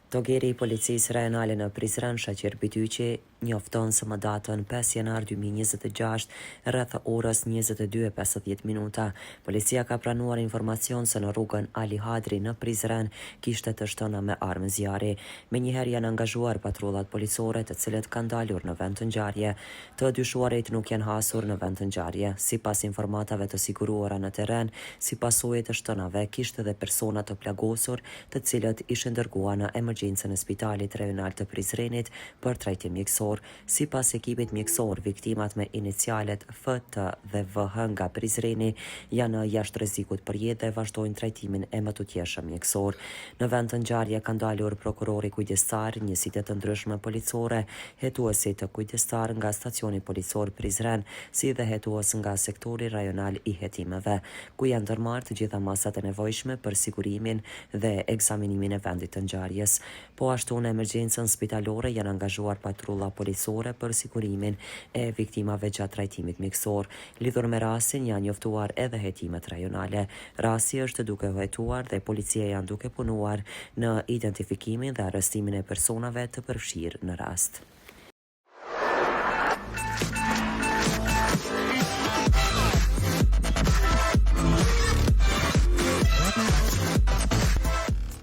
Dogeri i policisë rajonale në Prizren, Shaqir Bityqi, njofton se më datën 5 janar 2026, rreth orës 22:50 minuta, policia ka pranuar informacion se në rrugën Ali Hadri në Prizren kishte të shtëna me armë zjarri. Menjëherë janë angazhuar patrullat policore të cilët kanë dalur në vend të ngjarje. Të dyshuarit nuk janë hasur në vend të ngjarje. Sipas informatave të siguruara në terren, si pasojë të shtënave kishte edhe persona të plagosur, të cilët ishin dërguar në emergjencën e spitalit rajonal të Prizrenit për trajtim mjekësor. Sipas ekipit mjekësor, viktimat me inicialet FT dhe VH nga Prizreni janë jashtë rrezikut për jetë dhe vazhdojnë trajtimin e mëtutjeshëm mjekësor. Në vend të ngjarje kanë dalur prokurori kujdestar, njësitë të ndryshme policore, hetuesi të kujdestar nga stacioni policor Prizren, si dhe hetues nga sektori rajonal i hetimeve, ku janë ndërmarrë të gjitha masat e nevojshme për sigurimin dhe ekzaminimin e vendit të ngjarjes. Po ashtu në emergjencën spitalore janë angazhuar patrulla policore për sigurimin e viktimave gjatë trajtimit mjekësor. Lidhur me rastin janë njoftuar edhe hetimet rajonale. Rasti është duke hetuar dhe policia janë duke punuar në identifikimin dhe arrestimin e personave të përfshirë në rast.